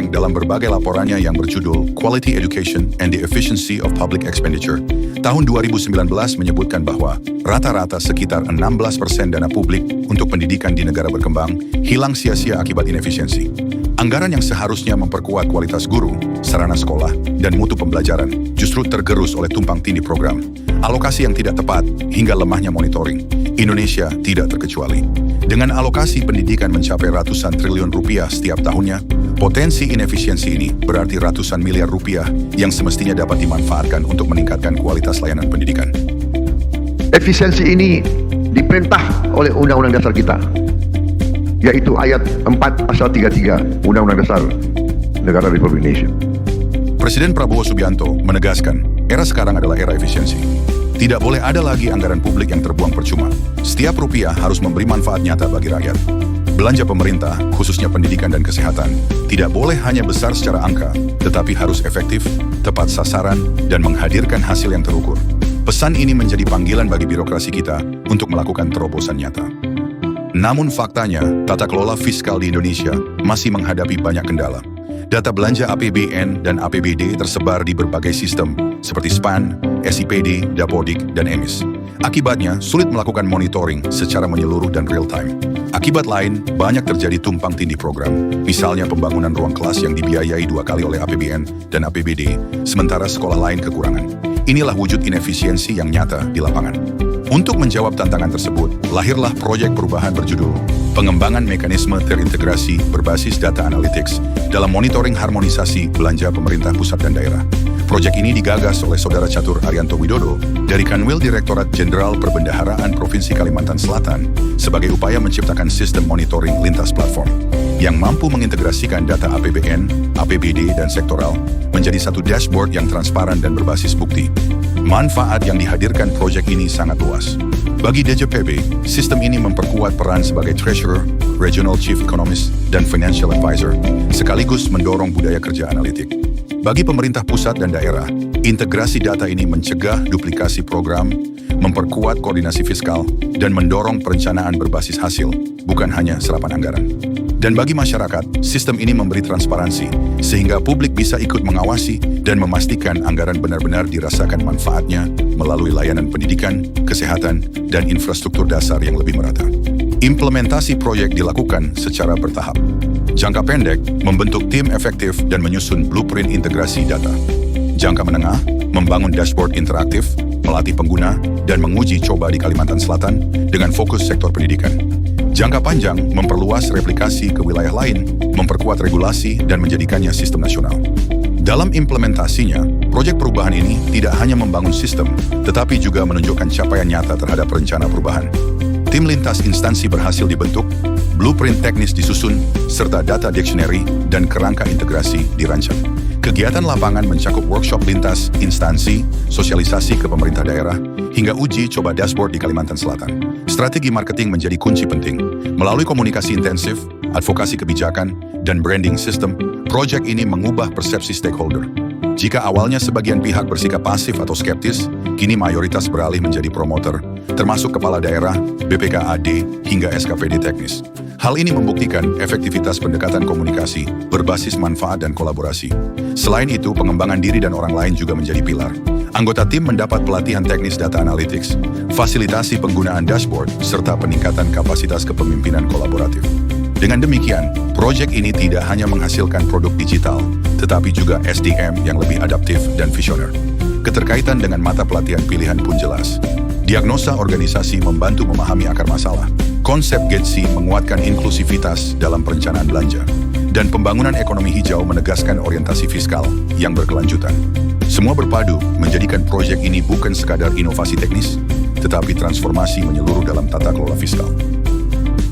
Bank dalam berbagai laporannya yang berjudul Quality Education and the Efficiency of Public Expenditure, tahun 2019 menyebutkan bahwa rata-rata sekitar 16% dana publik untuk pendidikan di negara berkembang hilang sia-sia akibat inefisiensi. Anggaran yang seharusnya memperkuat kualitas guru, sarana sekolah, dan mutu pembelajaran justru tergerus oleh tumpang tindih program, alokasi yang tidak tepat, hingga lemahnya monitoring. Indonesia tidak terkecuali. Dengan alokasi pendidikan mencapai ratusan triliun rupiah setiap tahunnya, potensi inefisiensi ini berarti ratusan miliar rupiah yang semestinya dapat dimanfaatkan untuk meningkatkan kualitas layanan pendidikan. Efisiensi ini diperintah oleh Undang-Undang Dasar kita, yaitu ayat 4 pasal 33 Undang-Undang Dasar Negara Republik Indonesia. Presiden Prabowo Subianto menegaskan, era sekarang adalah era efisiensi. Tidak boleh ada lagi anggaran publik yang terbuang percuma. Setiap rupiah harus memberi manfaat nyata bagi rakyat. Belanja pemerintah, khususnya pendidikan dan kesehatan, tidak boleh hanya besar secara angka, tetapi harus efektif, tepat sasaran, dan menghadirkan hasil yang terukur. Pesan ini menjadi panggilan bagi birokrasi kita untuk melakukan terobosan nyata. Namun faktanya, tata kelola fiskal di Indonesia masih menghadapi banyak kendala. Data belanja APBN dan APBD tersebar di berbagai sistem, seperti SPAN, SIPD, Dapodik, dan EMIS. Akibatnya, sulit melakukan monitoring secara menyeluruh dan real-time. Akibat lain, banyak terjadi tumpang tindih program, misalnya pembangunan ruang kelas yang dibiayai 2 kali oleh APBN dan APBD, sementara sekolah lain kekurangan. Inilah wujud inefisiensi yang nyata di lapangan. Untuk menjawab tantangan tersebut, lahirlah proyek perubahan berjudul Pengembangan Mekanisme Terintegrasi Berbasis Data Analytics dalam monitoring harmonisasi belanja pemerintah pusat dan daerah. Proyek ini digagas oleh Saudara Catur Arianto Widodo dari Kanwil Direktorat Jenderal Perbendaharaan Provinsi Kalimantan Selatan sebagai upaya menciptakan sistem monitoring lintas platform yang mampu mengintegrasikan data APBN, APBD, dan sektoral menjadi satu dashboard yang transparan dan berbasis bukti. Manfaat yang dihadirkan proyek ini sangat luas. Bagi DJPB, sistem ini memperkuat peran sebagai Treasurer, Regional Chief Economist, dan Financial Advisor, sekaligus mendorong budaya kerja analitik. Bagi pemerintah pusat dan daerah, integrasi data ini mencegah duplikasi program, memperkuat koordinasi fiskal, dan mendorong perencanaan berbasis hasil, bukan hanya serapan anggaran. Dan bagi masyarakat, sistem ini memberi transparansi, sehingga publik bisa ikut mengawasi dan memastikan anggaran benar-benar dirasakan manfaatnya melalui layanan pendidikan, kesehatan, dan infrastruktur dasar yang lebih merata. Implementasi proyek dilakukan secara bertahap. Jangka pendek, membentuk tim efektif dan menyusun blueprint integrasi data. Jangka menengah, membangun dashboard interaktif, melatih pengguna, dan menguji coba di Kalimantan Selatan dengan fokus sektor pendidikan. Jangka panjang, memperluas replikasi ke wilayah lain, memperkuat regulasi, dan menjadikannya sistem nasional. Dalam implementasinya, proyek perubahan ini tidak hanya membangun sistem, tetapi juga menunjukkan capaian nyata terhadap rencana perubahan. Tim lintas instansi berhasil dibentuk, blueprint teknis disusun, serta data dictionary dan kerangka integrasi dirancang. Kegiatan lapangan mencakup workshop lintas instansi, sosialisasi ke pemerintah daerah, hingga uji coba dashboard di Kalimantan Selatan. Strategi marketing menjadi kunci penting. Melalui komunikasi intensif, advokasi kebijakan, dan branding system, proyek ini mengubah persepsi stakeholder. Jika awalnya sebagian pihak bersikap pasif atau skeptis, kini mayoritas beralih menjadi promoter, termasuk kepala daerah, BPKAD, hingga SKPD teknis. Hal ini membuktikan efektivitas pendekatan komunikasi berbasis manfaat dan kolaborasi. Selain itu, pengembangan diri dan orang lain juga menjadi pilar. Anggota tim mendapat pelatihan teknis data analytics, fasilitasi penggunaan dashboard, serta peningkatan kapasitas kepemimpinan kolaboratif. Dengan demikian, proyek ini tidak hanya menghasilkan produk digital, tetapi juga SDM yang lebih adaptif dan visioner. Keterkaitan dengan mata pelatihan pilihan pun jelas. Diagnosa organisasi membantu memahami akar masalah. Konsep GETSI menguatkan inklusivitas dalam perencanaan belanja. Dan pembangunan ekonomi hijau menegaskan orientasi fiskal yang berkelanjutan. Semua berpadu menjadikan proyek ini bukan sekadar inovasi teknis, tetapi transformasi menyeluruh dalam tata kelola fiskal.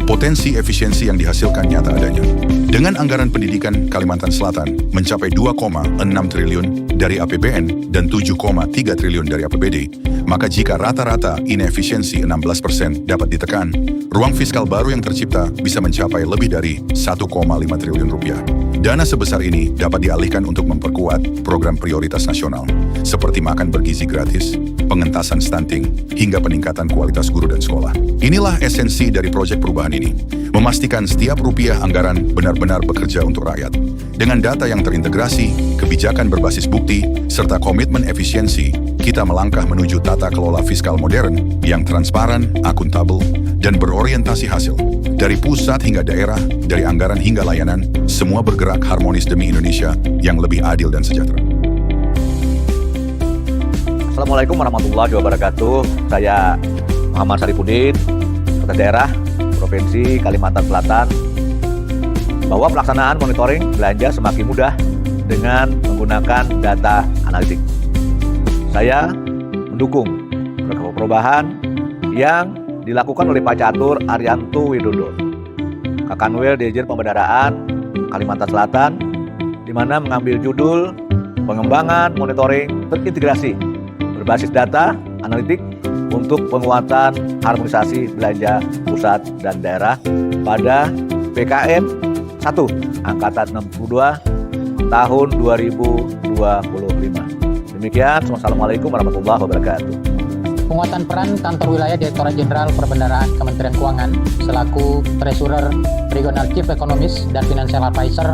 Potensi efisiensi yang dihasilkan nyata adanya. Dengan anggaran pendidikan Kalimantan Selatan mencapai 2,6 triliun dari APBN dan 7,3 triliun dari APBD, maka jika rata-rata inefisiensi 16% dapat ditekan, ruang fiskal baru yang tercipta bisa mencapai lebih dari 1,5 triliun rupiah. Dana sebesar ini dapat dialihkan untuk memperkuat program prioritas nasional, seperti makan bergizi gratis, pengentasan stunting, hingga peningkatan kualitas guru dan sekolah. Inilah esensi dari proyek perubahan ini, memastikan setiap rupiah anggaran benar-benar bekerja untuk rakyat. Dengan data yang terintegrasi, kebijakan berbasis bukti, serta komitmen efisiensi, kita melangkah menuju tata kelola fiskal modern yang transparan, akuntabel, dan berorientasi hasil. Dari pusat hingga daerah, dari anggaran hingga layanan, semua bergerak harmonis demi Indonesia yang lebih adil dan sejahtera. Assalamualaikum warahmatullahi wabarakatuh. Saya Muhammad Saripudin, Kepala Daerah Provinsi Kalimantan Selatan, bahwa pelaksanaan monitoring belanja semakin mudah dengan menggunakan data analitik. Saya mendukung perubahan yang dilakukan oleh Pak Catur Arianto Widodo, Kakanwil Dirjen Pembendaraan Kalimantan Selatan, di mana mengambil judul pengembangan monitoring terintegrasi berbasis data analitik untuk penguatan harmonisasi belanja pusat dan daerah pada PKN 1 Angkatan 62 tahun 2025. Demikian, wassalamualaikum warahmatullahi wabarakatuh. Penguatan peran Kantor Wilayah Direktorat Jenderal Perbendaharaan Kementerian Keuangan selaku Treasurer, Regional Chief Economist, dan Financial Advisor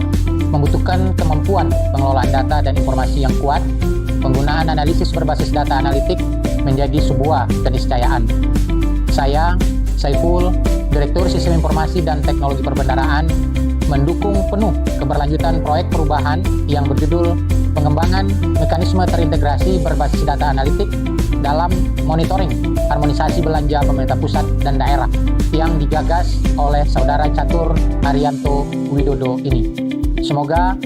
membutuhkan kemampuan pengelolaan data dan informasi yang kuat. Penggunaan analisis berbasis data analitik menjadi sebuah keniscayaan. Saya, Saiful, Direktur Sistem Informasi dan Teknologi Perbendaharaan, mendukung penuh keberlanjutan proyek perubahan yang berjudul pengembangan mekanisme terintegrasi berbasis data analitik dalam monitoring harmonisasi belanja pemerintah pusat dan daerah yang digagas oleh Saudara Catur Arianto Widodo ini. Semoga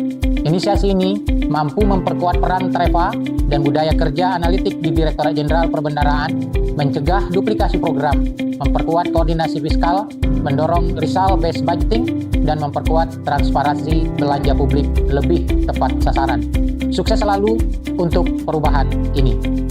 inisiasi ini mampu memperkuat peran TREVA dan budaya kerja analitik di Direktorat Jenderal Perbendaharaan, mencegah duplikasi program, memperkuat koordinasi fiskal, mendorong result-based budgeting, dan memperkuat transparansi belanja publik lebih tepat sasaran. Sukses selalu untuk perubahan ini.